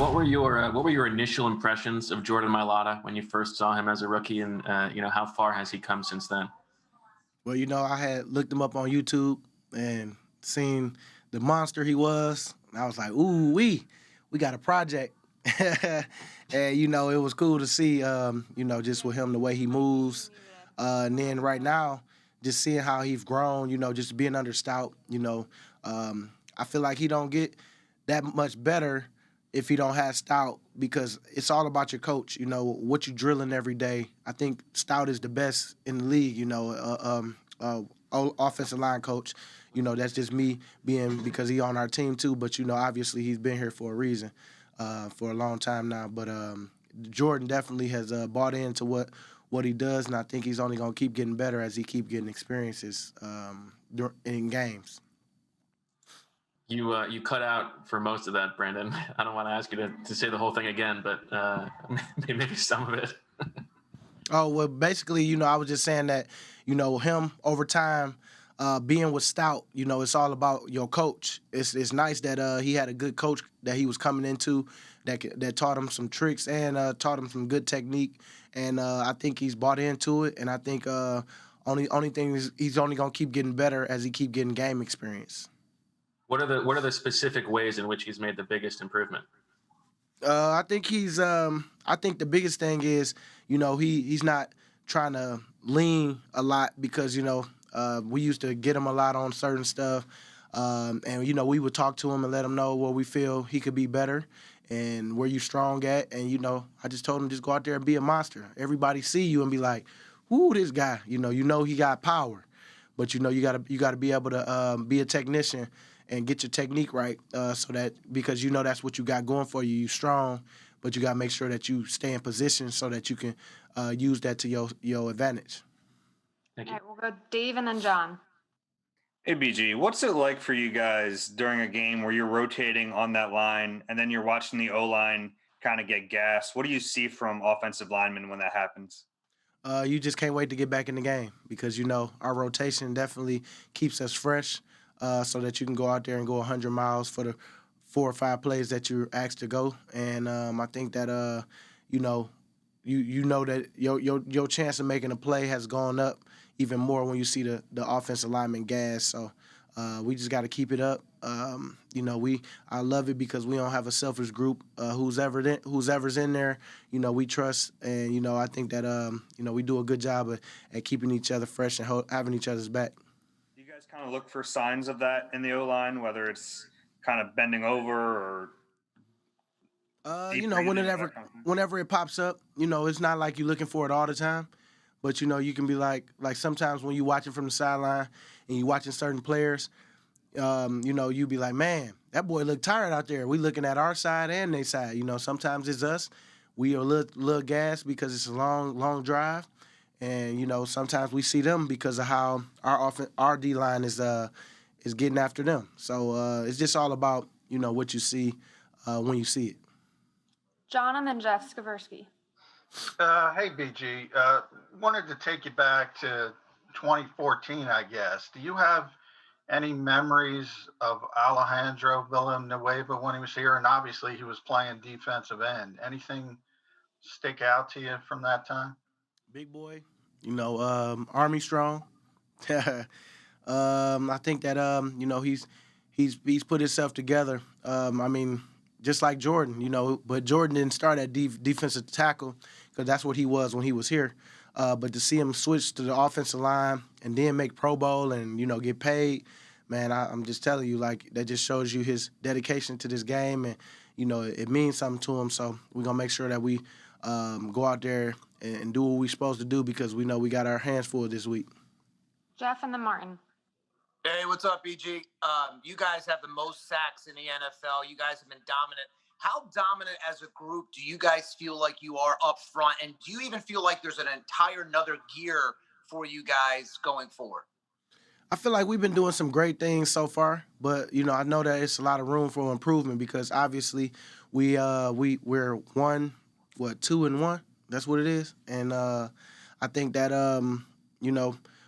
what were your initial impressions of Jordan Mailata when you first saw him as a rookie, and how far has he come since then? Well, I had looked him up on YouTube and seen the monster he was. And I was like, ooh, we got a project. And, it was cool to see, just with him, the way he moves. And then right now, just seeing how he's grown, just being under Stout, I feel like he don't get that much better if he don't have Stout because it's all about your coach, what you drilling every day. I think Stout is the best in the league, offensive line coach. That's just me being because he on our team too, but obviously he's been here for a reason, for a long time now. But Jordan definitely has bought into what he does, and I think he's only gonna keep getting better as he keep getting experiences in games. You cut out for most of that, Brandon. I don't want to ask you to say the whole thing again, but maybe some of it. Oh, well, basically, I was just saying that, him over time, being with Stout, it's all about your coach. It's nice that he had a good coach that he was coming into that taught him some tricks and taught him some good technique. And I think he's bought into it. And I think only thing is he's only going to keep getting better as he keep getting game experience. What are the specific ways in which he's made the biggest improvement? I think I think the biggest thing is, he's not trying to lean a lot because we used to get him a lot on certain stuff, and we would talk to him and let him know where we feel he could be better and where you strong at, and I just told him just go out there and be a monster. Everybody see you and be like, "Ooh, this guy," he got power, but you gotta be able to be a technician and get your technique right, so that because that's what you got going for you. You strong, but you got to make sure that you stay in position so that you can use that to your advantage. Thank All you. right, we'll go Dave and then John. Hey, BG, what's it like for you guys during a game where you're rotating on that line and then you're watching the O-line kind of get gassed? What do you see from offensive linemen when that happens? You just can't wait to get back in the game because our rotation definitely keeps us fresh, so that you can go out there and go 100 miles for the 4 or 5 plays that you're asked to go. And I think that that your chance of making a play has gone up even more when you see the offensive lineman gas. So we just got to keep it up. I love it because we don't have a selfish group. Who's ever's in there, we trust, and I think that we do a good job at keeping each other fresh and having each other's back. Do you guys kind of look for signs of that in the O-line, whether it's kind of bending over or deep breathing, that kind of thing? Whenever it pops up, it's not like you're looking for it all the time, but you can be like sometimes when you watching from the sideline and you watching certain players, you be like, man, that boy look tired out there. We looking at our side and their side. Sometimes it's us. We are a little gassed because it's a long drive, and sometimes we see them because of how our D line is getting after them. So it's just all about what you see when you see it. John and then Jeff Skaversky. Hey, BG. Wanted to take you back to 2014, I guess. Do you have any memories of Alejandro Villanueva when he was here? And obviously he was playing defensive end. Anything stick out to you from that time? Big boy, Army strong. I think that he's put himself together. Just like Jordan, but Jordan didn't start at defensive tackle because that's what he was when he was here. But to see him switch to the offensive line and then make Pro Bowl and get paid, man, I'm just telling you, like, that just shows you his dedication to this game, and it means something to him. So we're gonna make sure that we go out there and do what we're supposed to do because we know we got our hands full this week. Jeff and then Martin. Hey, what's up, BG? You guys have the most sacks in the NFL. You guys have been dominant. How dominant as a group do you guys feel like you are up front? And do you even feel like there's an entire another gear for you guys going forward? I feel like we've been doing some great things so far, but I know that it's a lot of room for improvement because obviously we're 2-1. That's what it is, and I think that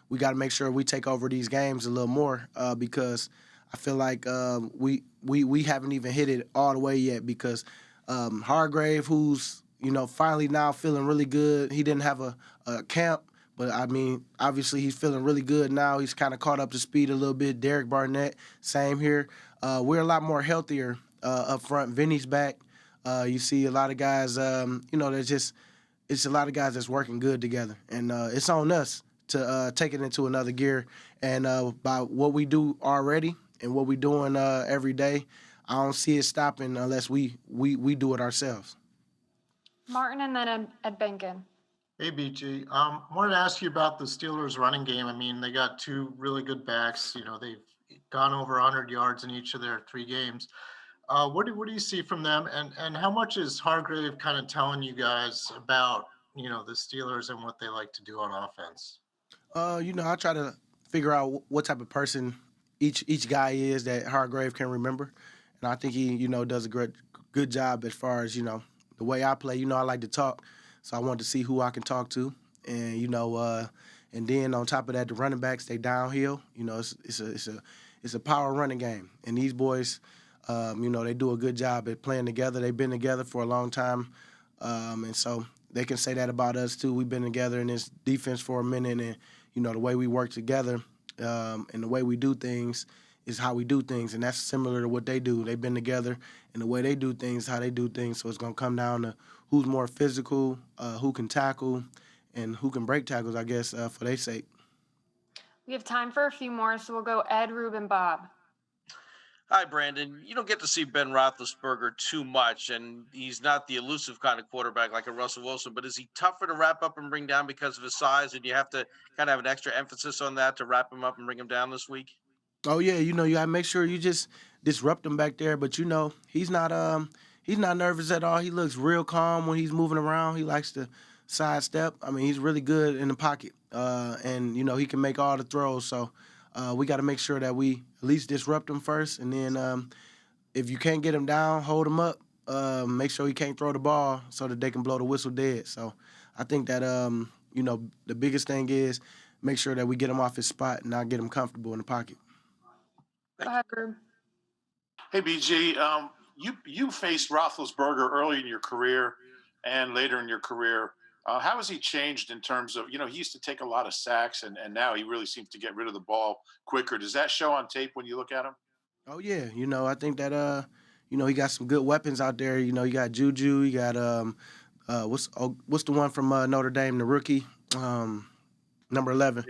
we got to make sure we take over these games a little more because I feel like we haven't even hit it all the way yet because Hargrave, who's, finally now feeling really good. He didn't have a camp, but, I mean, obviously he's feeling really good now. He's kind of caught up to speed a little bit. Derek Barnett, same here. We're a lot more healthier up front. Vinny's back. You see a lot of guys, it's a lot of guys that's working good together. And it's on us to take it into another gear. And by what we do already and what we're doing every day, I don't see it stopping unless we do it ourselves. Martin and then Ed Benkin. Hey, BG. Wanted to ask you about the Steelers' running game. I mean, they got two really good backs. They've gone over 100 yards in each of their 3 games. What do you see from them, and how much is Hargrave kind of telling you guys about the Steelers and what they like to do on offense? I try to figure out what type of person each guy is that Hargrave can remember, and I think he does a good job as far as the way I play. I like to talk, so I want to see who I can talk to, and and then on top of that, the running backs, they downhill. It's a power running game, and these boys. They do a good job at playing together. They've been together for a long time, and so they can say that about us too. We've been together in this defense for a minute, and the way we work together and the way we do things is how we do things, and that's similar to what they do. They've been together, and the way they do things, how they do things. So it's gonna come down to who's more physical, who can tackle, and who can break tackles, I guess, for their sake. We have time for a few more, so we'll go Ed, Ruben, Bob. Hi, Brandon. You don't get to see Ben Roethlisberger too much, and he's not the elusive kind of quarterback like a Russell Wilson, but is he tougher to wrap up and bring down because of his size, and you have to kind of have an extra emphasis on that to wrap him up and bring him down this week? Oh yeah, you gotta make sure you just disrupt him back there. But he's not nervous at all. He looks real calm when he's moving around. He likes to sidestep. I mean, he's really good in the pocket, and he can make all the throws. So we got to make sure that we at least disrupt him first, and then if you can't get him down, hold him up. Make sure he can't throw the ball so that they can blow the whistle dead. So I think that the biggest thing is make sure that we get him off his spot and not get him comfortable in the pocket. Go ahead, Rube. Hey, BG, you faced Roethlisberger early in your career and later in your career. How has he changed in terms of, he used to take a lot of sacks and now he really seems to get rid of the ball quicker. Does that show on tape when you look at him? Oh, yeah. I think that, he got some good weapons out there. You got Juju. You got, what's the one from Notre Dame, the rookie, number 11?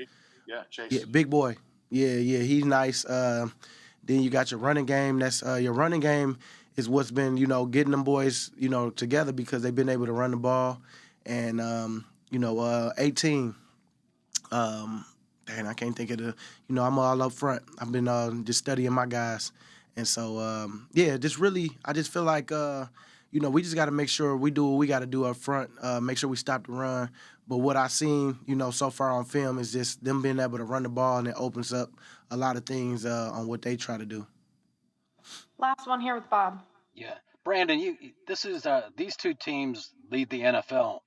Yeah, Chase. Yeah, big boy. Yeah, he's nice. Then you got your running game. That's your running game is what's been, getting them boys, together because they've been able to run the ball. And 18. I can't think of the. I'm all up front. I've been just studying my guys, and so I just feel like we just got to make sure we do what we got to do up front. Make sure we stop the run. But what I've seen, so far on film is just them being able to run the ball, and it opens up a lot of things on what they try to do. Last one here with Bob. Yeah, Brandon, these two teams lead the NFL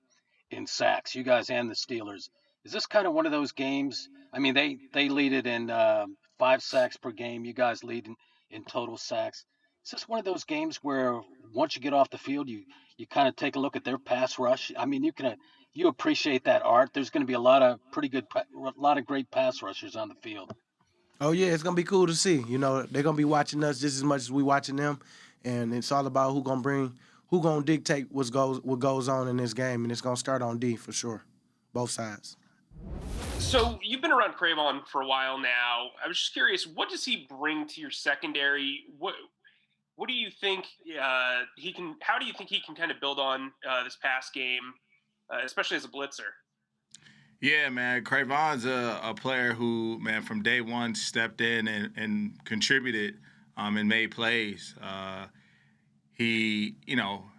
in sacks. You guys and the Steelers. Is this kind of one of those games? I mean, they lead it in 5 sacks per game. You guys lead in total sacks. Is this one of those games where once you get off the field, you kind of take a look at their pass rush? I mean, you appreciate that art. There's going to be a lot of great pass rushers on the field. Oh yeah, it's gonna be cool to see. They're gonna be watching us just as much as we watching them, and it's all about who gonna dictate what goes on in this game, and it's gonna start on D for sure, both sides. So you've been around Cravon for a while now. I was just curious, what does he bring to your secondary? What do you think he can? How do you think he can kind of build on this past game, especially as a blitzer? Yeah, man, Cravon's a player who, man, from day one stepped in and contributed and made plays. He,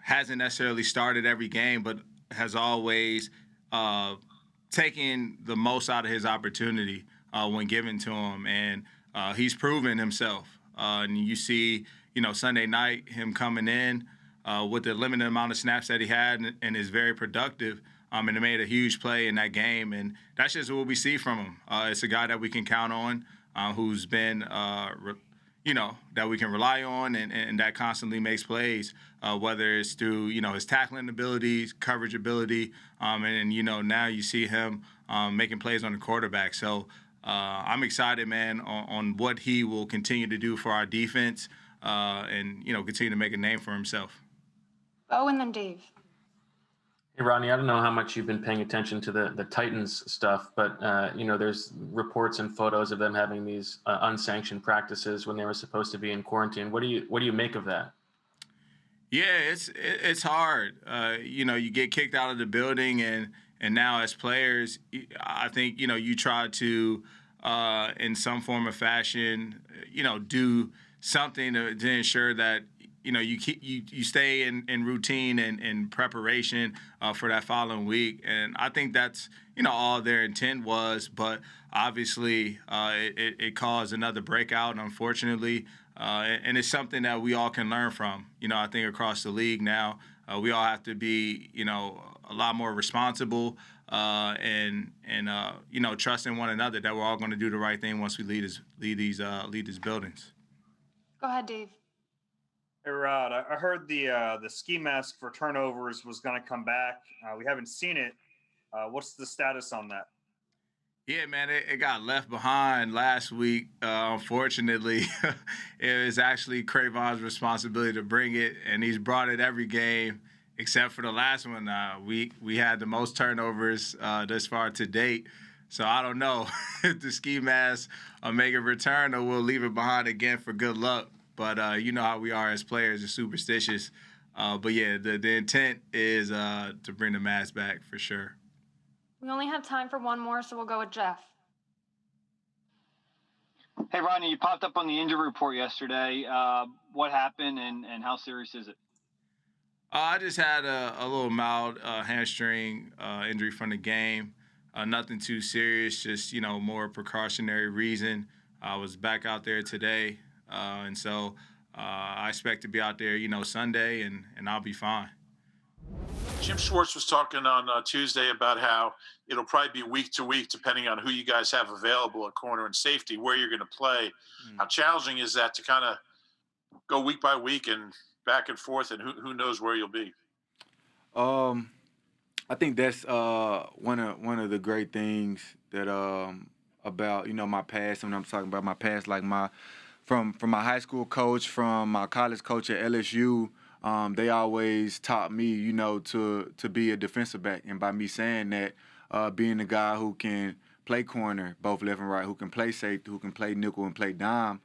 hasn't necessarily started every game, but has always taken the most out of his opportunity when given to him. And he's proven himself. And you see, Sunday night, him coming in with the limited amount of snaps that he had and is very productive. And it made a huge play in that game. And that's just what we see from him. It's a guy that we can count on who's been, that we can rely on and that constantly makes plays, whether it's through, his tackling abilities, coverage ability, and now you see him making plays on the quarterback. So I'm excited, man, on what he will continue to do for our defense and, continue to make a name for himself. Oh, and then Dave. Hey, Rodney, I don't know how much you've been paying attention to the Titans stuff, but, there's reports and photos of them having these unsanctioned practices when they were supposed to be in quarantine. What do you make of that? Yeah, it's hard. You get kicked out of the building, and now as players, I think, you try to, in some form or fashion, do something to ensure that, you stay in routine and preparation for that following week. And I think that's, all their intent was. But obviously, it caused another breakout, unfortunately. And it's something that we all can learn from. I think across the league now, we all have to be, a lot more responsible and trust in one another that we're all going to do the right thing once we lead these buildings. Go ahead, Dave. Hey, Rod, I heard the ski mask for turnovers was going to come back. We haven't seen it. What's the status on that? Yeah, man, it got left behind last week. Unfortunately, it was actually Cravon's responsibility to bring it, and he's brought it every game except for the last one. We had the most turnovers thus far to date. So I don't know if the ski mask will make a return or we'll leave it behind again for good luck. But you know how we are as players, are superstitious. But yeah, the intent is to bring the mask back for sure. We only have time for one more, so we'll go with Jeff. Hey, Rodney, you popped up on the injury report yesterday. What happened and how serious is it? I just had a little mild hamstring injury from the game. Nothing too serious, just, more precautionary reason. I was back out there today. And so I expect to be out there, Sunday, and I'll be fine. Jim Schwartz was talking on Tuesday about how it'll probably be week to week, depending on who you guys have available at corner and safety, where you're going to play. How challenging is that to kind of go week by week and back and forth, and who knows where you'll be? I think that's one of the great things that about my past. And when I'm talking about my past, like from my high school coach, from my college coach at LSU, they always taught me, to be a defensive back. And by me saying that, being a guy who can play corner, both left and right, who can play safety, who can play nickel and play dime,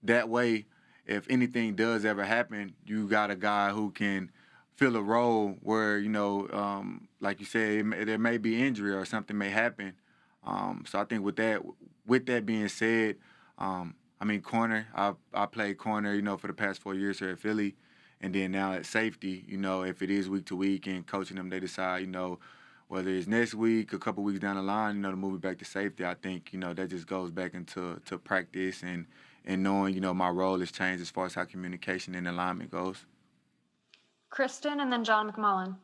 that way, if anything does ever happen, you got a guy who can fill a role where, like you said, there may be injury or something may happen. So I think with that being said, corner, I played corner, for the past 4 years here at Philly. And then now at safety, if it is week to week and coaching them, they decide, whether it's next week, a couple weeks down the line, to move it back to safety, I think, that just goes back into practice and knowing, my role has changed as far as how communication and alignment goes. Kristen and then John McMullen.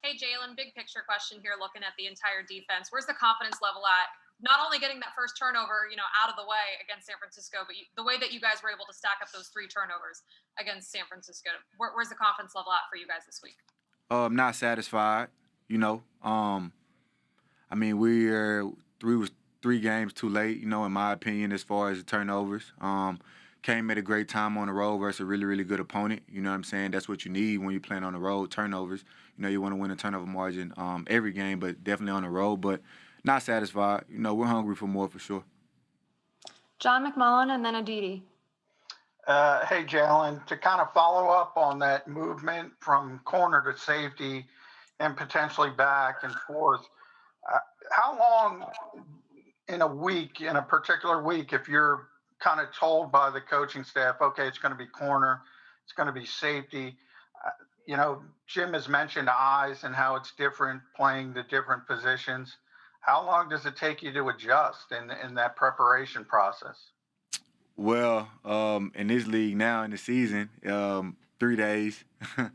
Hey, Jalen, big picture question here, looking at the entire defense. Where's the confidence level at? Not only getting that first turnover, out of the way against San Francisco, but the way that you guys were able to stack up those 3 turnovers against San Francisco. Where's the confidence level at for you guys this week? Not satisfied, we were 3 games too late, in my opinion, as far as the turnovers. Came at a great time on the road versus a really, really good opponent. You know what I'm saying? That's what you need when you're playing on the road, turnovers. You want to win a turnover margin every game, but definitely on the road. But not satisfied. We're hungry for more for sure. John McMullen and then Aditi. Hey, Jalen, to kind of follow up on that movement from corner to safety and potentially back and forth, how long in a particular week, if you're kind of told by the coaching staff, okay, it's going to be corner, it's going to be safety. Jim has mentioned eyes and how it's different playing the different positions. How long does it take you to adjust in that preparation process? Well, in this league now in the season, 3 days. You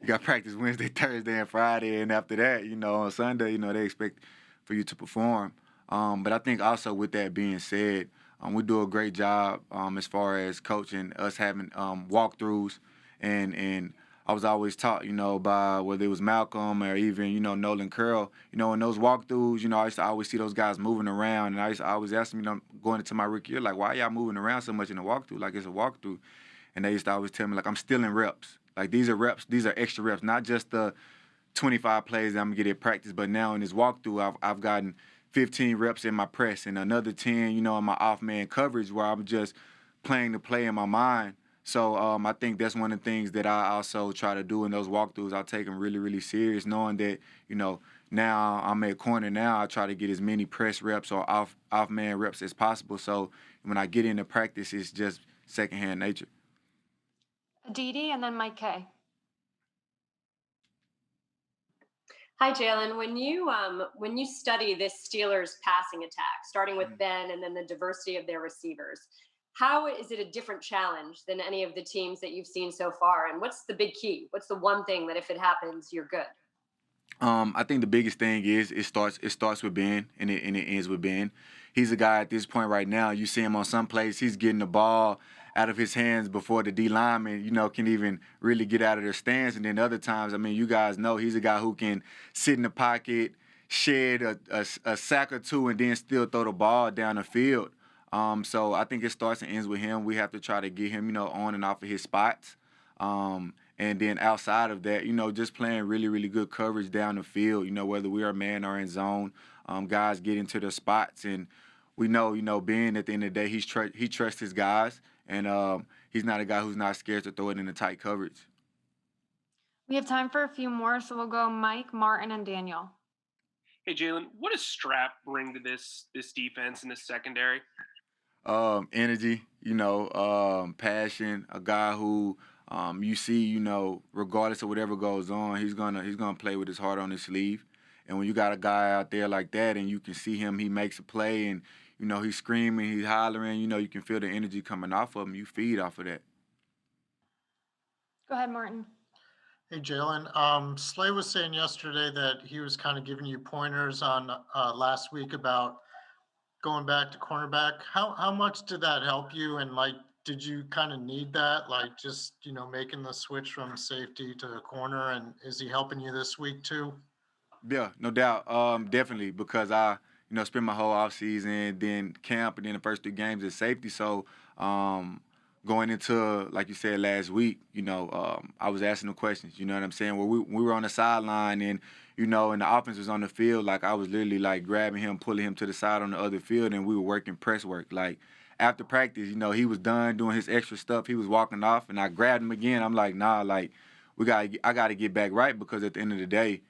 got practice Wednesday, Thursday, and Friday, and after that, on Sunday, they expect for you to perform. But I think also with that being said, We do a great job as far as coaching us having walkthroughs, and I was always taught, by whether it was Malcolm or even, Nolan Curl, in those walkthroughs, I used to always see those guys moving around, and I used to always ask them, going into my rookie year, like, why y'all moving around so much in the walkthrough? Like, it's a walkthrough. And they used to always tell me, like, I'm still in reps. Like, these are reps. These are extra reps, not just the 25 plays that I'm going to get at practice, but now in this walkthrough, I've gotten 15 reps in my press and another 10, in my off-man coverage where I'm just playing the play in my mind. So I think that's one of the things that I also try to do in those walkthroughs. I take them really, really serious, knowing that, now I'm at corner now. I try to get as many press reps or off-man reps as possible. So when I get into practice, it's just secondhand nature. Aditi and then Mike K. Hi, Jalen. When you study this Steelers passing attack, starting with Ben and then the diversity of their receivers, how is it a different challenge than any of the teams that you've seen so far? And what's the big key? What's the one thing that if it happens, you're good? I think the biggest thing is it starts with Ben and it ends with Ben. He's a guy at this point right now. You see him on some plays, he's getting the ball out of his hands before the D lineman, can even really get out of their stance. And then other times, you guys know he's a guy who can sit in the pocket, shed a sack or two, and then still throw the ball down the field. So I think it starts and ends with him. We have to try to get him, on and off of his spots. And then outside of that, just playing really, really good coverage down the field, whether we are man or in zone, guys get into their spots. And we know, Ben, at the end of the day, he trusts his guys, and he's not a guy who's not scared to throw it in the tight coverage. We have time for a few more, so we'll go Mike, Martin, and Daniel. Hey, Jalen, what does Strap bring to this defense and this secondary? Energy, passion, a guy who you see, regardless of whatever goes on, he's gonna play with his heart on his sleeve. And when you got a guy out there like that, and you can see him, he makes a play, and he's screaming, he's hollering, you can feel the energy coming off of him. You feed off of that. Go ahead, Martin. Hey, Jalen. Slay was saying yesterday that he was kind of giving you pointers on last week about going back to cornerback. How much did that help you? And did you kind of need that? Just, making the switch from safety to corner, and is he helping you this week too? Yeah, no doubt. Definitely, because I, spent my whole offseason, then camp, and then the first 3 games at safety. So going into, like you said, last week, I was asking them questions, you know what I'm saying? Where we were on the sideline and, and the offense was on the field, I was literally, grabbing him, pulling him to the side on the other field, and we were working press work. After practice, he was done doing his extra stuff. He was walking off, and I grabbed him again. I'm like, nah, I got to get back right, because at the end of the day,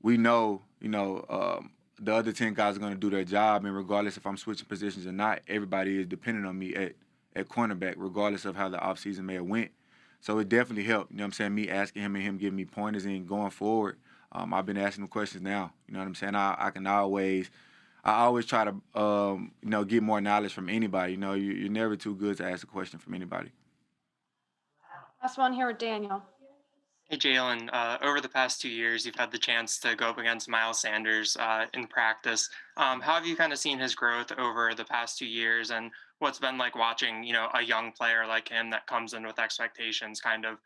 we know, the other 10 guys are going to do their job, and regardless if I'm switching positions or not, everybody is dependent on me at cornerback, regardless of how the offseason may have went. So it definitely helped, me asking him and him giving me pointers, and going forward, I've been asking him questions now. You know what I'm saying? I always try to, get more knowledge from anybody. You're never too good to ask a question from anybody. Last one here with Daniel. Hey, Jalen, over the past 2 years, you've had the chance to go up against Miles Sanders in practice. How have you kind of seen his growth over the past 2 years, and what's been like watching, a young player like him that comes in with expectations kind of,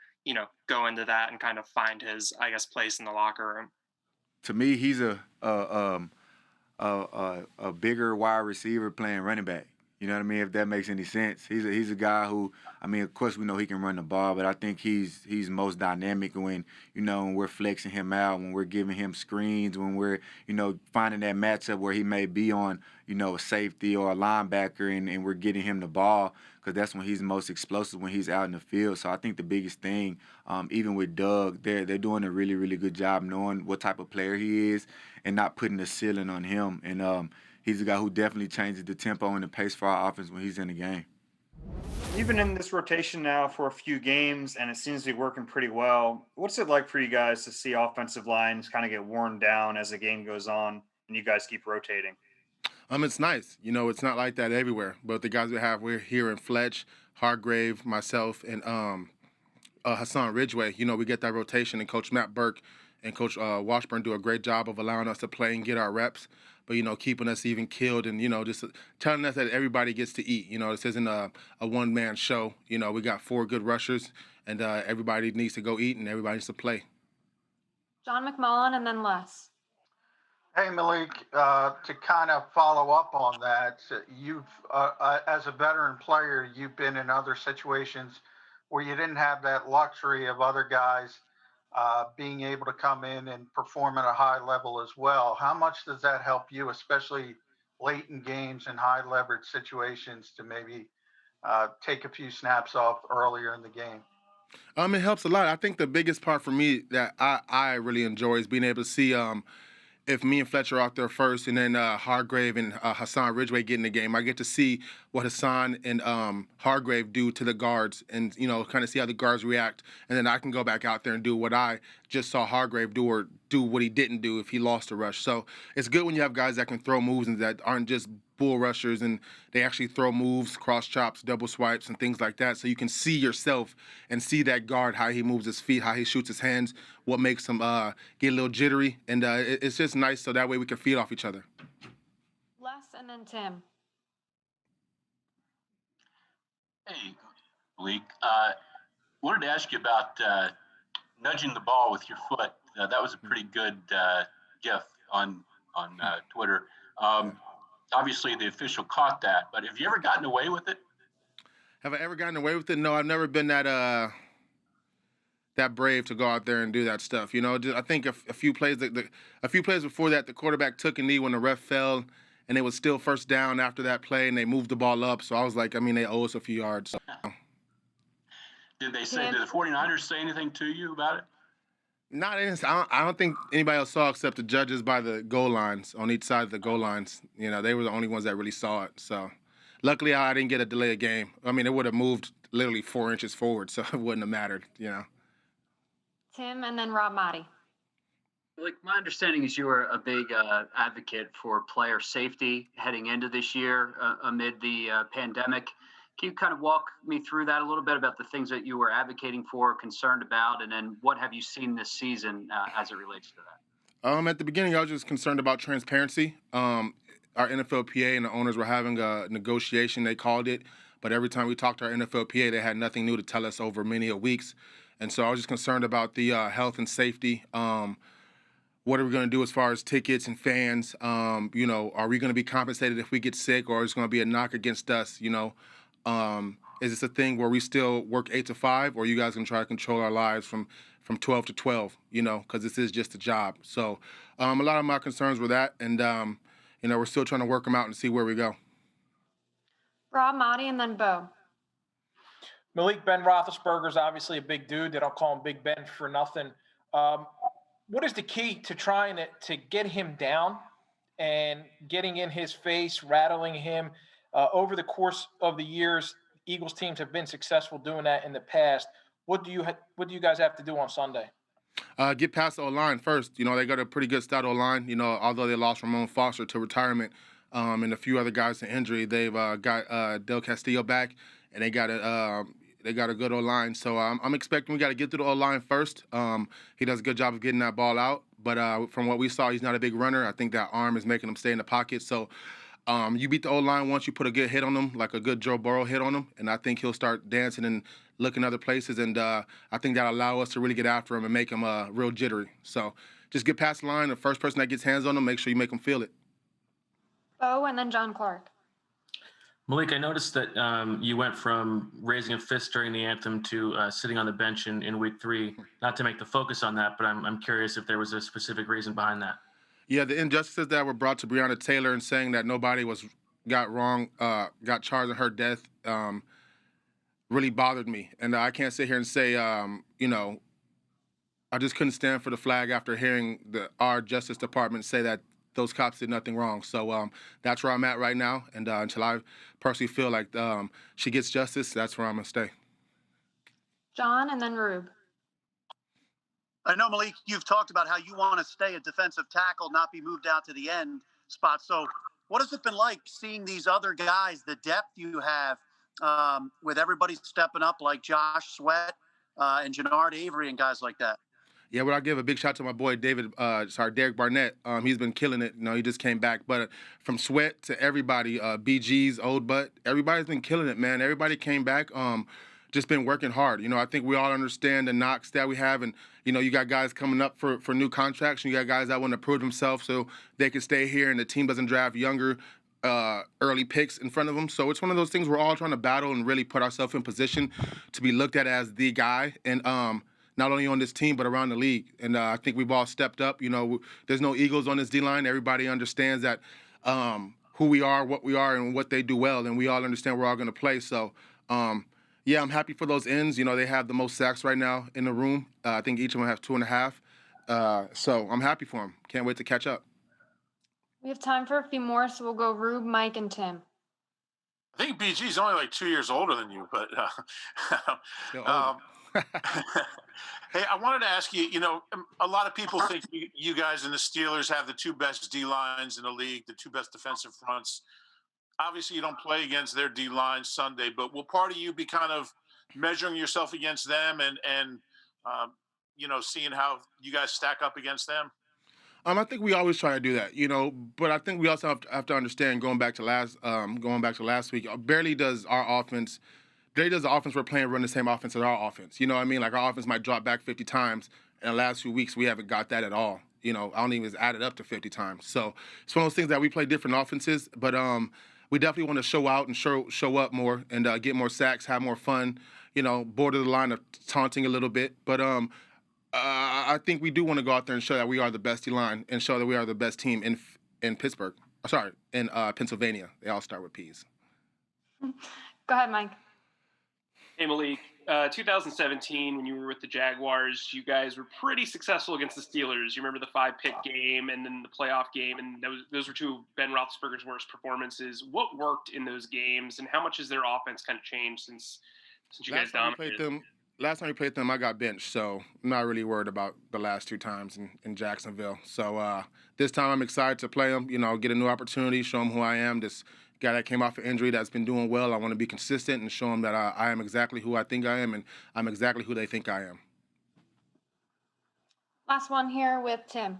go into that and kind of find his, place in the locker room? To me, he's a bigger wide receiver playing running back. You know what I mean? If that makes any sense. He's a guy who, of course we know he can run the ball, but I think he's most dynamic when, when we're flexing him out, when we're giving him screens, when we're, finding that matchup where he may be on, a safety or a linebacker, and we're getting him the ball, because that's when he's most explosive, when he's out in the field. So I think the biggest thing, even with Doug, they're doing a really, really good job knowing what type of player he is and not putting the ceiling on him. And he's a guy who definitely changes the tempo and the pace for our offense when he's in the game. You've been in this rotation now for a few games, and it seems to be working pretty well. What's it like for you guys to see offensive lines kind of get worn down as the game goes on and you guys keep rotating? It's nice. It's not like that everywhere. But the guys we're here in Fletch, Hargrave, myself, and Hassan Ridgeway, we get that rotation, and Coach Matt Burke and Coach Washburn do a great job of allowing us to play and get our reps, but, keeping us even killed and, just telling us that everybody gets to eat. This isn't a one-man show. We got 4 good rushers, and everybody needs to go eat and everybody needs to play. John McMullen and then Les. Hey, Malik, to kind of follow up on that, you've, as a veteran player, you've been in other situations where you didn't have that luxury of other guys being able to come in and perform at a high level as well. How much does that help you, especially late in games and high leverage situations, to maybe take a few snaps off earlier in the game? It helps a lot. I think the biggest part for me that I really enjoy is being able to see if me and Fletcher are out there first, and then Hargrave and Hassan Ridgeway get in the game, I get to see what Hassan and Hargrave do to the guards, and kind of see how the guards react, and then I can go back out there and do what I just saw Hargrave do, or do what he didn't do if he lost a rush. So it's good when you have guys that can throw moves and that aren't just bull rushers, and they actually throw moves, cross chops, double swipes, and things like that. So you can see yourself and see that guard, how he moves his feet, how he shoots his hands, what makes him get a little jittery, and it's just nice. So that way we can feed off each other. Les and then Tim. Hey, Malik. Wanted to ask you about nudging the ball with your foot. That was a pretty good gif on Twitter. Obviously, the official caught that, but have you ever gotten away with it? Have I ever gotten away with it? No, I've never been that brave to go out there and do that stuff. I think a few plays before that, the quarterback took a knee when the ref fell, and it was still first down after that play, and they moved the ball up. So I was like, they owe us a few yards. So. Did the 49ers say anything to you about it? I don't think anybody else saw except the judges by the goal lines, on each side of the goal lines. They were the only ones that really saw it. So luckily I didn't get a delay of game. It would have moved literally 4 inches forward, so it wouldn't have mattered, Tim and then Rob Motti. Like, my understanding is you were a big advocate for player safety heading into this year amid the pandemic. Can you kind of walk me through that a little bit about the things that you were advocating for, concerned about, and then what have you seen this season as it relates to that? At the beginning, I was just concerned about transparency. Our NFLPA and the owners were having a negotiation, they called it, but every time we talked to our NFLPA, they had nothing new to tell us over many weeks. And so I was just concerned about the health and safety. What are we going to do as far as tickets and fans? Are we going to be compensated if we get sick, or is it going to be a knock against us, Is this a thing where we still work 8 to 5, or are you guys going to try to control our lives from 12 to 12, because this is just a job. So a lot of my concerns were that, and, we're still trying to work them out and see where we go. Rob Motti and then Bo. Malik, Ben Roethlisberger's obviously a big dude. They don't call him Big Ben for nothing. What is the key to trying to get him down and getting in his face, rattling him? Over the course of the years, Eagles teams have been successful doing that in the past. What do you guys have to do on Sunday? Get past the O-line first. They got a pretty good stout O-line. Although they lost Ramon Foster to retirement and a few other guys to injury, they've got Del Castillo back, and they got a good O-line. So I'm expecting we got to get through the O-line first. He does a good job of getting that ball out. But from what we saw, he's not a big runner. I think that arm is making him stay in the pocket. So you beat the O-line once you put a good hit on him, like a good Joe Burrow hit on him, and I think he'll start dancing and looking other places. And I think that'll allow us to really get after him and make him real jittery. So just get past the line. The first person that gets hands on him, make sure you make him feel it. Bo and then John Clark. Malik, I noticed that you went from raising a fist during the anthem to sitting on the bench in week 3. Not to make the focus on that, but I'm curious if there was a specific reason behind that. Yeah, the injustices that were brought to Breonna Taylor and saying that nobody got charged in her death really bothered me. And I can't sit here and say, I just couldn't stand for the flag after hearing our Justice Department say that those cops did nothing wrong. So that's where I'm at right now. And until I personally feel like she gets justice, that's where I'm going to stay. John and then Rube. I know, Malik, you've talked about how you want to stay a defensive tackle, not be moved out to the end spot. So what has it been like seeing these other guys, the depth you have with everybody stepping up like Josh Sweat and Jannard Avery and guys like that? Yeah, well, I give a big shout out to my boy Derek Barnett. He's been killing it. He just came back. But from Sweat to everybody, BG's, Old Butt, everybody's been killing it, man. Everybody came back. Just been working hard. I think we all understand the knocks that we have, and you got guys coming up for new contracts, and you got guys that want to prove themselves so they can stay here, and the team doesn't draft younger, early picks in front of them. So it's one of those things we're all trying to battle and really put ourselves in position to be looked at as the guy, and not only on this team but around the league. And I think we've all stepped up. There's no egos on this D-line. Everybody understands that who we are, what we are, and what they do well, and we all understand we're all going to play. So. Yeah, I'm happy for those ends. They have the most sacks right now in the room. I think each of them have 2.5. So I'm happy for them. Can't wait to catch up. We have time for a few more, so we'll go Rube, Mike, and Tim. I think BG's only like 2 years older than you, but hey, I wanted to ask you, a lot of people think you guys and the Steelers have the two best D-lines in the league, the two best defensive fronts. Obviously, you don't play against their D-line Sunday, but will part of you be kind of measuring yourself against them and seeing how you guys stack up against them? I think we always try to do that, but I think we also have to understand going back to last week, barely does the offense we're playing run the same offense as our offense. You know what I mean? Like our offense might drop back 50 times. In the last few weeks, we haven't got that at all. I don't even add it up to 50 times. So it's one of those things that we play different offenses, but we definitely want to show out and show up more and get more sacks, have more fun, border the line of taunting a little bit. But I think we do want to go out there and show that we are the best D-line and show that we are the best team in Pittsburgh. In Pennsylvania. They all start with P's. Go ahead, Mike. Hey, Malik. 2017, when you were with the Jaguars, you guys were pretty successful against the Steelers. You remember the 5-pick game and then the playoff game, and those were two of Ben Roethlisberger's worst performances. What worked in those games, and how much has their offense kind of changed since you guys dominated? Last time we played them, I got benched, so I'm not really worried about the last two times in Jacksonville. So this time I'm excited to play them, get a new opportunity, show them who I am, this guy that came off an injury that's been doing well. I want to be consistent and show them that I am exactly who I think I am, and I'm exactly who they think I am. Last one here with Tim.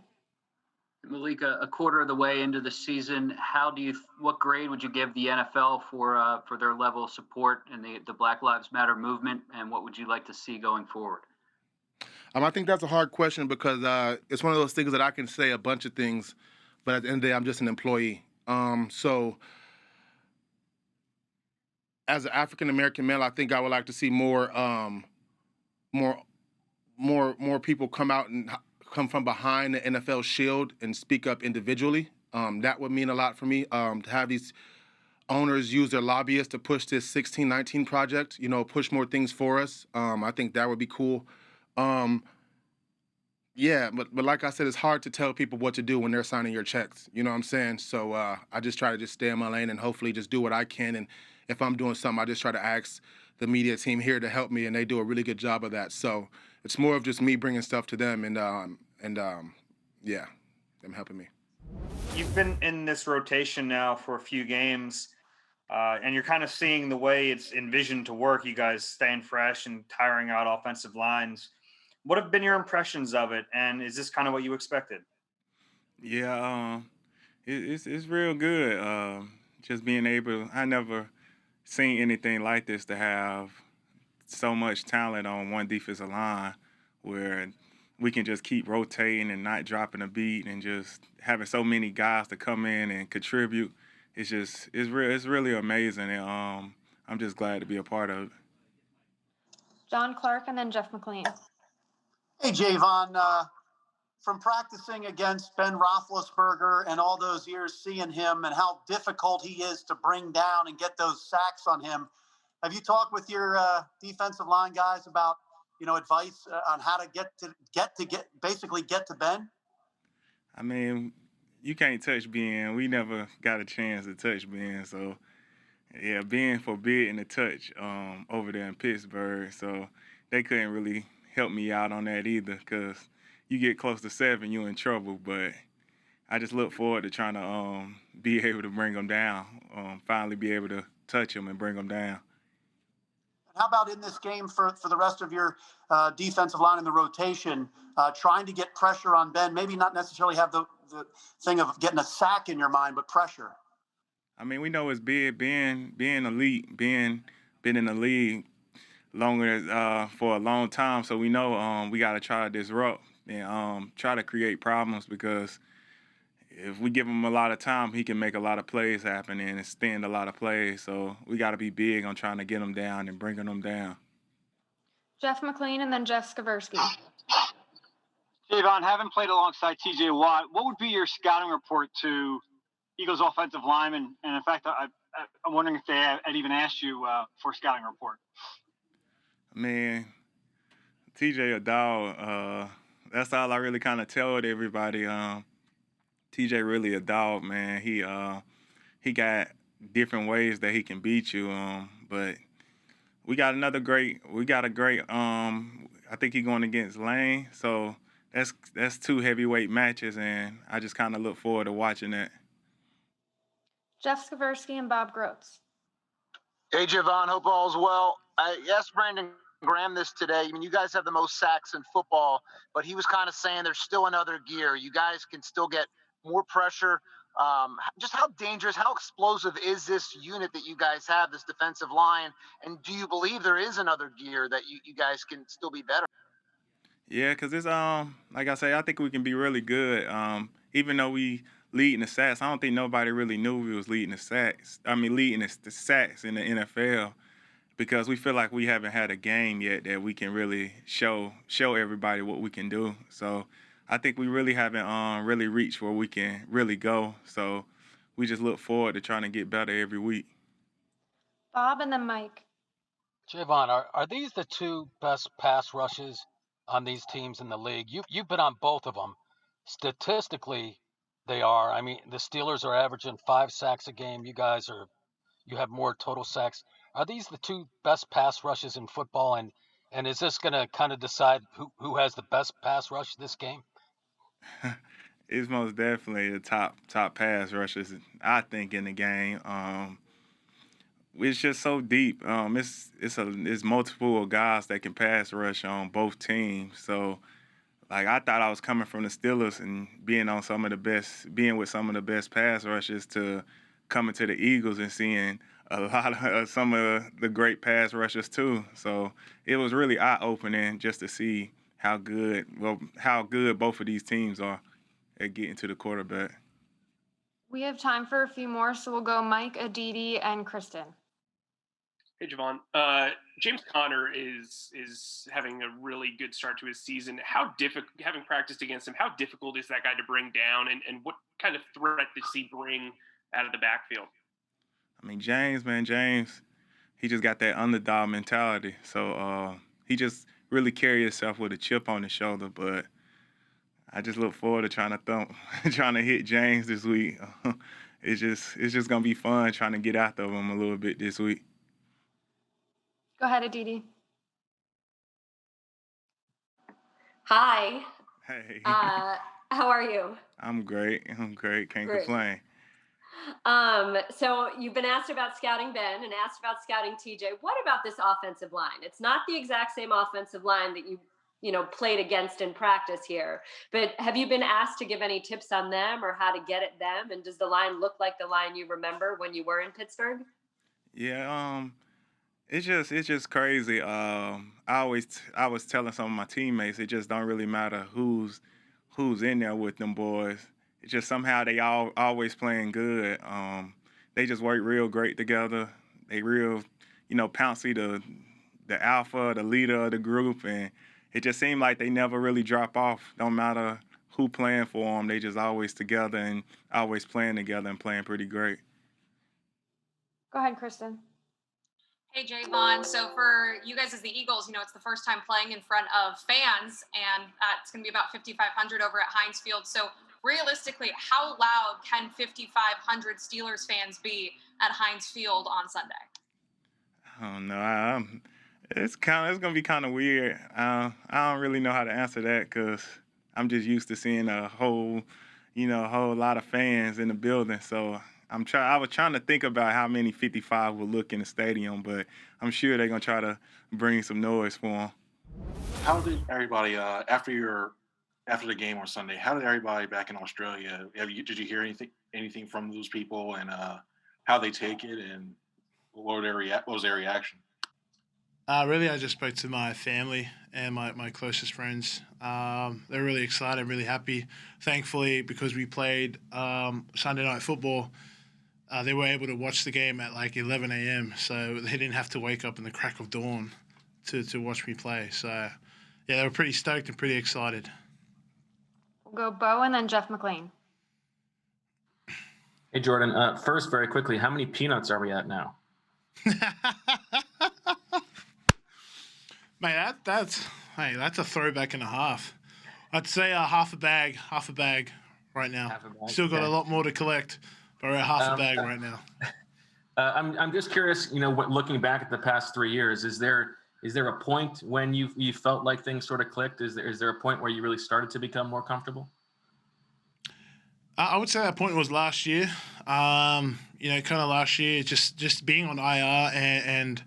Malik, a quarter of the way into the season, what grade would you give the NFL for their level of support and the Black Lives Matter movement, and what would you like to see going forward? I think that's a hard question because it's one of those things that I can say a bunch of things, but at the end of the day, I'm just an employee. So as an African American male, I think I would like to see more people come out and come from behind the NFL shield and speak up individually. That would mean a lot for me. To have these owners use their lobbyists to push this 1619 project, push more things for us. I think that would be cool. Yeah, but like I said, it's hard to tell people what to do when they're signing your checks. You know what I'm saying? So I just try to just stay in my lane and hopefully just do what I can. And if I'm doing something, I just try to ask the media team here to help me, and they do a really good job of that. So it's more of just me bringing stuff to them, and yeah, them helping me. You've been in this rotation now for a few games, and you're kind of seeing the way it's envisioned to work. You guys staying fresh and tiring out offensive lines. What have been your impressions of it, and is this kind of what you expected? Yeah, it's real good. Just being able, I never seen anything like this, to have so much talent on one defensive line where we can just keep rotating and not dropping a beat, and just having so many guys to come in and contribute. It's really amazing, and I'm just glad to be a part of it. John Clark and then Jeff McLean. Hey, Javon, from practicing against Ben Roethlisberger and all those years seeing him and how difficult he is to bring down and get those sacks on him, have you talked with your defensive line guys about, advice on how to get to Ben? I mean, you can't touch Ben. We never got a chance to touch Ben. So, yeah, Ben forbidden to touch over there in Pittsburgh. So they couldn't really help me out on that either, because you get close to 7, you're in trouble. But I just look forward to trying to be able to bring them down, finally be able to touch them and bring them down. How about in this game for the rest of your defensive line in the rotation, trying to get pressure on Ben? Maybe not necessarily have the thing of getting a sack in your mind, but pressure. I mean, we know it's big being elite, been in the league longer for a long time, so we know we got to try to disrupt and try to create problems, because if we give him a lot of time, he can make a lot of plays happen and extend a lot of plays. So we got to be big on trying to get him down and bringing him down. Jeff McLean and then Jeff Skaversky. Javon, having played alongside TJ Watt, what would be your scouting report to Eagles offensive linemen? And in fact, I'm wondering if they had even asked you for a scouting report. Man, TJ a dog. That's all I really kind of tell everybody. TJ really a dog, man. He got different ways that he can beat you. But we got a great. I think he's going against Lane. So that's two heavyweight matches, and I just kind of look forward to watching that. Jeff Skaversky and Bob Groats. Hey, Javon, hope all's well. I asked Brandon Graham this today. I mean, you guys have the most sacks in football, but he was kind of saying there's still another gear. You guys can still get more pressure. Just how dangerous, how explosive is this unit that you guys have, this defensive line? And do you believe there is another gear that you guys can still be better? Yeah, because it's like I say, I think we can be really good. Even though we lead in the sacks, I don't think nobody really knew we was leading the sacks. Leading the sacks in the NFL, because we feel like we haven't had a game yet that we can really show everybody what we can do. So I think we really haven't really reached where we can really go. So we just look forward to trying to get better every week. Bob and then Mike. Javon, are these the two best pass rushes on these teams in the league? You've been on both of them. Statistically, they are. I mean, the Steelers are averaging 5 sacks a game. You have more total sacks. Are these the two best pass rushes in football? And is this going to kind of decide who has the best pass rush this game? It's most definitely the top pass rushers, I think, in the game. It's just so deep. It's multiple guys that can pass rush on both teams. So, like, I thought I was coming from the Steelers and being with some of the best pass rushers to coming to the Eagles and seeing a lot of some of the great pass rushers too. So it was really eye-opening just to see how good both of these teams are at getting to the quarterback. We have time for a few more, so we'll go Mike, Aditi, and Kristen. Hey, Javon. James Conner is having a really good start to his season. Having practiced against him, how difficult is that guy to bring down, and what kind of threat does he bring out of the backfield? I mean, James, he just got that underdog mentality. So he just really carry himself with a chip on his shoulder. But I just look forward to trying to hit James this week. It's just gonna be fun trying to get after him a little bit this week. Go ahead, Aditi. Hi. Hey. How are you? I'm great. Can't complain. So you've been asked about scouting Ben and asked about scouting TJ. What about this offensive line? It's not the exact same offensive line that you played against in practice here, but have you been asked to give any tips on them or how to get at them? And does the line look like the line you remember when you were in Pittsburgh? Yeah, it's just crazy. I was telling some of my teammates, it just don't really matter who's in there with them boys. It's just somehow they all always playing good. They just work real great together. They real, Pouncey, the alpha, the leader of the group, and it just seemed like they never really drop off. Don't matter who playing for them, they just always together and always playing together and playing pretty great. Go ahead, Kristen. Hey, Javon. So for you guys as the Eagles, it's the first time playing in front of fans, and it's going to be about 5,500 over at Heinz Field. So realistically, how loud can 5,500 Steelers fans be at Heinz Field on Sunday? I don't know. It's gonna be kind of weird. I don't really know how to answer that because I'm just used to seeing a whole lot of fans in the building. So I was trying to think about how many 55 would look in the stadium, but I'm sure they're gonna try to bring some noise for them. How did everybody after the game on Sunday? How did everybody back in Australia? Did you hear anything from those people and how they take it and what was their reaction? Really, I just spoke to my family and my closest friends. They're really excited, really happy. Thankfully, because we played Sunday night football, they were able to watch the game at like 11 a.m. So they didn't have to wake up in the crack of dawn to watch me play. So, yeah, they were pretty stoked and pretty excited. We'll go Bo and then Jeff McLean. Hey, Jordan, first, very quickly, how many peanuts are we at now? Man, that's a throwback and a half. I'd say half a bag right now. Half a bag, Still got okay. a lot more to collect, but we're at half a bag right now. I'm just curious, looking back at the past 3 years, is there a point when you felt like things sort of clicked? Is there a point where you really started to become more comfortable? I would say that point was last year. Kind of last year, just being on IR and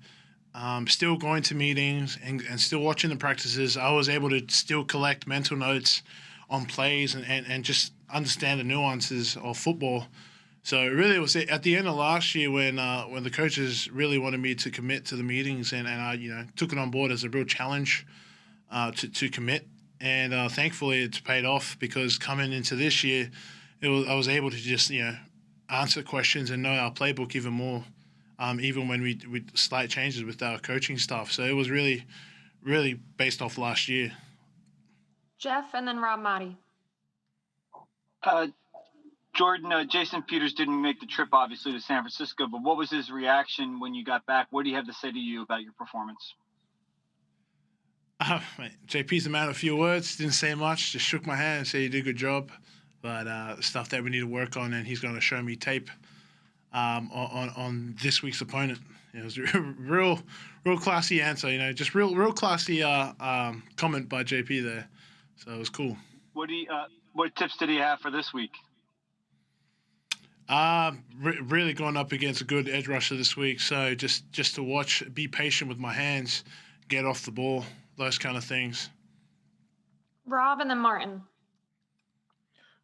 still going to meetings and still watching the practices. I was able to still collect mental notes on plays and just understand the nuances of football. So it really was at the end of last year when the coaches really wanted me to commit to the meetings and I took it on board as a real challenge to commit. And thankfully it's paid off because coming into this year, I was able to just answer questions and know our playbook even more, even when we slight changes with our coaching staff. So it was really, really based off last year. Jeff and then Rob Motti. Jordan, Jason Peters didn't make the trip, obviously, to San Francisco, but what was his reaction when you got back? What do you have to say to you about your performance? JP's a man of few words, didn't say much, just shook my hand and said you did a good job. But stuff that we need to work on, and he's going to show me tape on this week's opponent. It was a real classy answer, just real classy comment by JP there. So it was cool. What tips did he have for this week? Really going up against a good edge rusher this week. So just to watch, be patient with my hands, get off the ball, those kind of things. Rob and then Martin.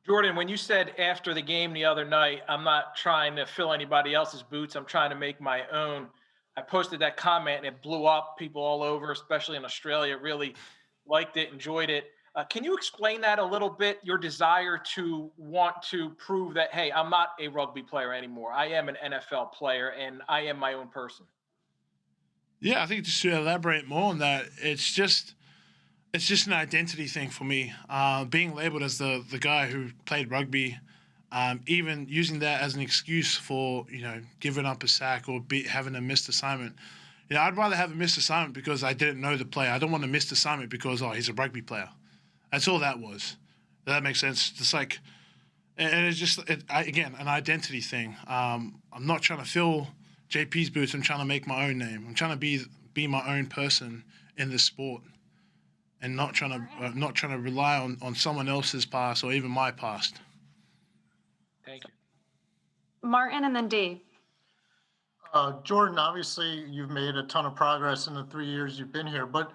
Jordan, when you said after the game the other night, I'm not trying to fill anybody else's boots, I'm trying to make my own. I posted that comment and it blew up. People all over, especially in Australia, really liked it, enjoyed it. Can you explain that a little bit, your desire to want to prove that, hey, I'm not a rugby player anymore. I am an NFL player and I am my own person? Yeah, I think just to elaborate more on that, it's just an identity thing for me. Being labeled as the guy who played rugby, even using that as an excuse for giving up a sack or having a missed assignment. I'd rather have a missed assignment because I didn't know the player. I don't want a missed assignment because he's a rugby player. That's all that was. Does that make sense? It's like, and it's just again an identity thing. I'm not trying to fill JP's boots. I'm trying to make my own name. I'm trying to be my own person in this sport. And not trying to rely on someone else's past or even my past. Thank you. Martin and then Dave. Jordan, obviously you've made a ton of progress in the 3 years you've been here, but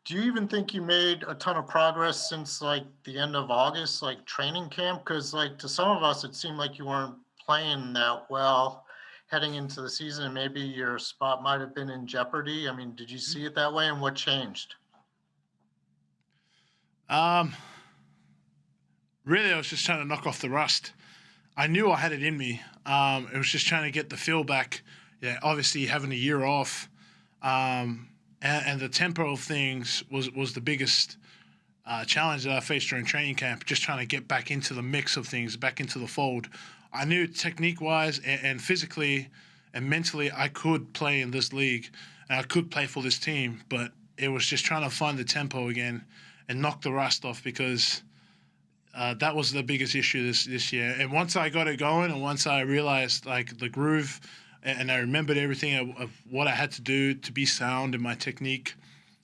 do you even think you made a ton of progress since like the end of August, like training camp? Because like to some of us, it seemed like you weren't playing that well heading into the season, and maybe your spot might have been in jeopardy. I mean, did you see it that way, and what changed? Really, I was just trying to knock off the rust. I knew I had it in me. It was just trying to get the feel back. Yeah, obviously having a year off, and the tempo of things was the biggest challenge that I faced during training camp. Just trying to get back into the mix of things, back into the fold. I knew technique-wise and physically and mentally I could play in this league and I could play for this team, but it was just trying to find the tempo again and knock the rust off because that was the biggest issue this year. And once I got it going and once I realized like the groove and I remembered everything of what I had to do to be sound in my technique,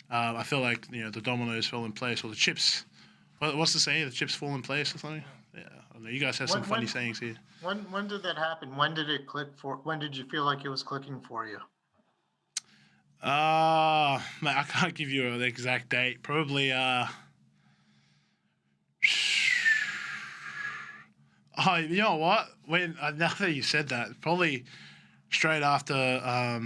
I feel like the dominoes fell in place or the chips. What's the saying? The chips fall in place or something? Yeah, don't know. You guys have some funny sayings here. When did that happen? When did it click for? When did you feel like it was clicking for you? Man, I can't give you the exact date. Probably oh, you know what? When now that you said that, probably straight after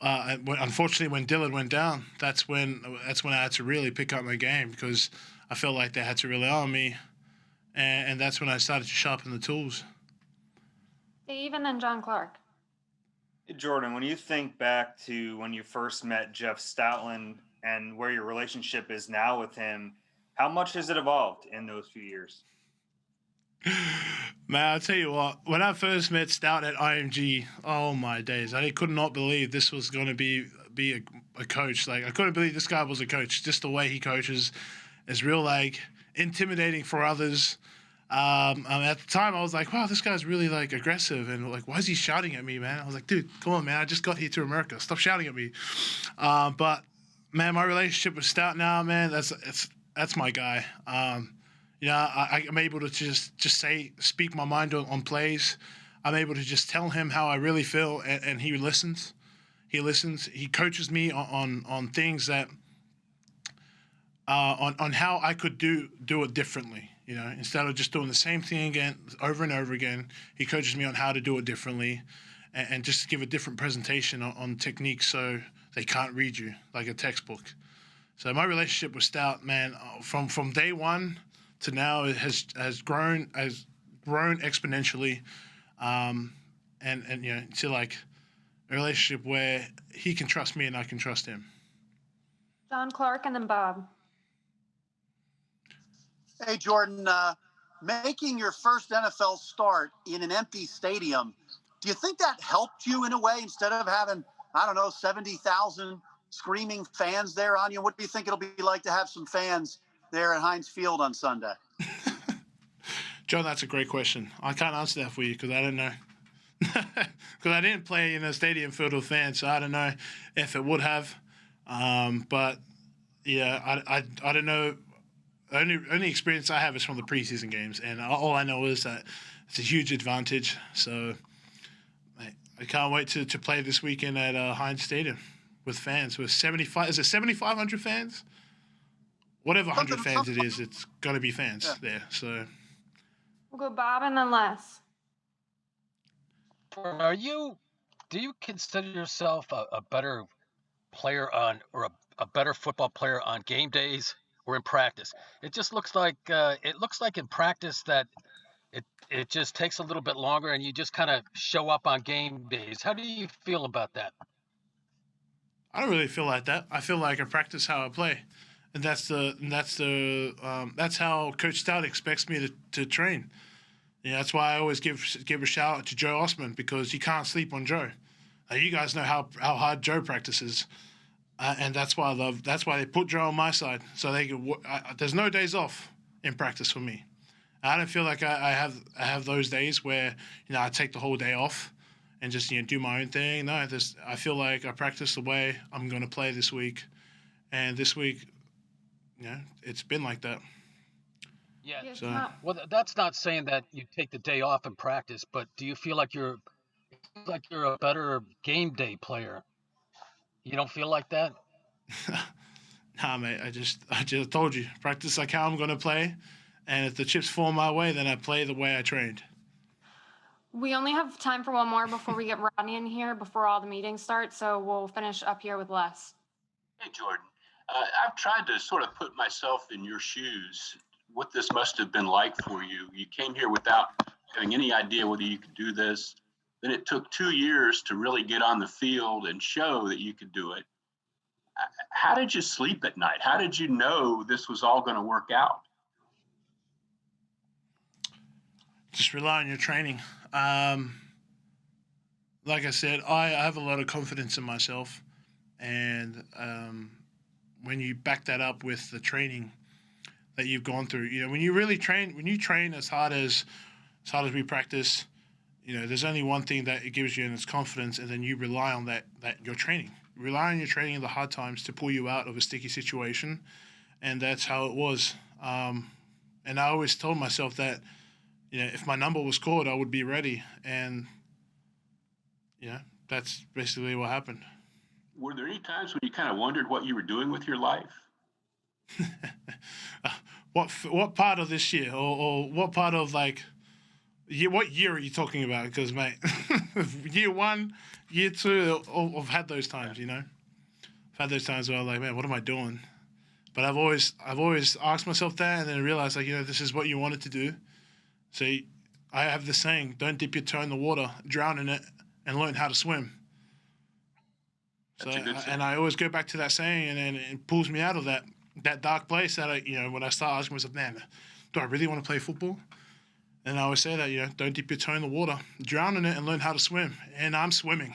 unfortunately when Dillard went down, that's when I had to really pick up my game, because I felt like they had to rely on me, and that's when I started to sharpen the tools. Steve and then John Clark. Hey, Jordan, when you think back to when you first met Jeff Stoutland and where your relationship is now with him, how much has it evolved in those few years? Man, I'll tell you what, when I first met Stout at IMG, oh my days, I could not believe this was going to be a coach. Like, I couldn't believe this guy was a coach. Just the way he coaches is real, like, intimidating for others. At the time, I was like, wow, this guy's really, like, aggressive. And, like, why is he shouting at me, man? I was like, dude, come on, man. I just got here to America. Stop shouting at me. But, man, my relationship with Stout now, man, that's my guy. I'm able to just speak my mind on plays. I'm able to just tell him how I really feel, and he listens. He listens. He coaches me on things that on how I could do it differently. Instead of just doing the same thing again over and over again, he coaches me on how to do it differently, and just give a different presentation on techniques so they can't read you like a textbook. So my relationship with Stout, man, from day one to now, it has grown exponentially, and to like a relationship where he can trust me and I can trust him. John Clark and then Bob. Hey, Jordan, making your first NFL start in an empty stadium, do you think that helped you in a way, instead of having, 70,000 screaming fans there on you? What do you think it'll be like to have some fans there at Heinz Field on Sunday? John, that's a great question. I can't answer that for you because I don't know. Because I didn't play in a stadium filled with fans, so I don't know if it would have. But yeah, I don't know. Only experience I have is from the preseason games, and all I know is that it's a huge advantage. So I can't wait to play this weekend at Heinz Stadium with fans. With 75, is it 7,500 fans? Whatever 100 fans it is, it's got to be fans there. So we'll go Bob and then Les. Do you consider yourself a better player or a better football player on game days or in practice? It just looks like in practice that it just takes a little bit longer and you just kind of show up on game days. How do you feel about that? I don't really feel like that. I feel like I practice how I play, and that's how Coach Stout expects me to train. That's why I always give a shout out to Joe Osman, because you can't sleep on Joe. You guys know how hard Joe practices, and that's why they put Joe on my side, so they can. There's no days off in practice for me. I don't feel like I have those days where I take the whole day off and just do my own thing. No, I feel like I practice the way I'm going to play this week, and this week, it's been like that. Yeah. So, well, that's not saying that you take the day off in practice, but do you feel like you're a better game day player? You don't feel like that? Nah, mate. I just told you, practice like how I'm going to play, and if the chips fall my way, then I play the way I trained. We only have time for one more before we get Rodney in here, before all the meetings start, so we'll finish up here with Les. Hey, Jordan. I've tried to sort of put myself in your shoes, what this must have been like for you. You came here without having any idea whether you could do this. Then it took 2 years to really get on the field and show that you could do it. How did you sleep at night? How did you know this was all going to work out? Just rely on your training. Like I said, I have a lot of confidence in myself, and when you back that up with the training that you've gone through, when you really train, when you train as hard as we practice, there's only one thing that it gives you, and it's confidence, and then you rely on that your training. Rely on your training in the hard times to pull you out of a sticky situation, and that's how it was And I always told myself that, if my number was called, I would be ready. And, that's basically what happened. Were there any times when you kind of wondered what you were doing with your life? What part of this year, or what part of what year are you talking about? Because mate, year 1, year 2, I've had those times. I've had those times where I'm like, man, what am I doing? But I've always asked myself that, and then I realized this is what you wanted to do. So I have the saying, don't dip your toe in the water, drown in it, and learn how to swim. And I always go back to that saying, and then it pulls me out of that dark place that when I start asking myself, man, do I really want to play football? And I always say that, don't dip your toe in the water, drown in it, and learn how to swim. And I'm swimming.